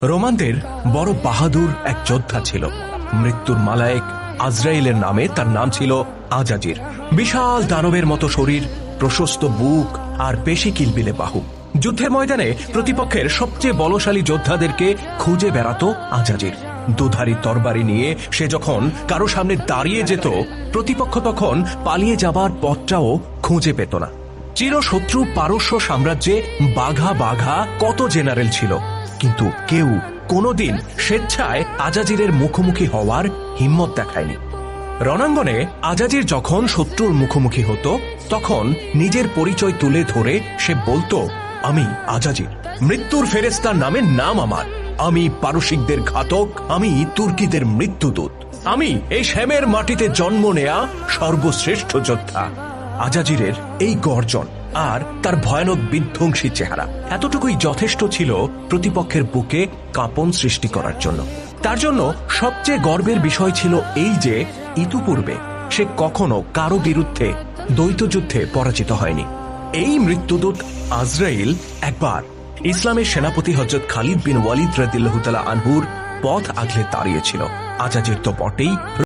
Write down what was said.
রোমানদের বড় বাহাদুর এক যোদ্ধা ছিল। মৃত্যুর মালায়েক আজরাইলের নামে তার নাম ছিল আজাজির। বিশাল দানবের মতো শরীর, প্রশস্ত বুক আর পেশি কিলবিলে বাহু। যুদ্ধের ময়দানে প্রতিপক্ষের সবচেয়ে বলশালী যোদ্ধাদেরকে খুঁজে বেড়াতো আজাজির। দুধারী তরবারি নিয়ে সে যখন কারো সামনে দাঁড়িয়ে যেত, প্রতিপক্ষ তখন পালিয়ে যাবার পথটাও খুঁজে পেত না। চিরশত্রু পারস্য সাম্রাজ্যে বাঘা বাঘা কত জেনারেল ছিল, কিন্তু কেউ কোনোদিন স্বেচ্ছায় আজাজিরের মুখোমুখি হওয়ার হিম্মত দেখায়নি। রণাঙ্গনে আজাজির যখন শত্রুর মুখোমুখি হতো, তখন নিজের পরিচয় তুলে ধরে সে বলতো, আমি আজাজির, মৃত্যুর ফেরেশতার নামে নাম আমার, আমি পারসিকদের ঘাতক, আমি তুর্কিদের মৃত্যুদূত, আমি এই শ্যামের মাটিতে জন্ম নেয়া সর্বশ্রেষ্ঠ যোদ্ধা। আজাজিরের এই গর্জন আর তার ভয়ানক বিধ্বংসী চেহারা এতটুকুই যথেষ্ট ছিল প্রতিপক্ষের বুকে কাঁপন সৃষ্টি করার জন্য। তার জন্য সবচেয়ে গর্বের বিষয় ছিল এই যে ইতিপূর্বে সে কখনো কারো বিরুদ্ধে দ্বৈতযুদ্ধে পরাজিত হয়নি। এই মৃত্যুদূত আজরাইল একবার ইসলামের সেনাপতি হযরত খালিদ বিন ওয়ালিদ রাদিয়াল্লাহু তাআলা আনহুর পথ আগলে দাঁড়িয়েছিল। আজাজির তো বটেই,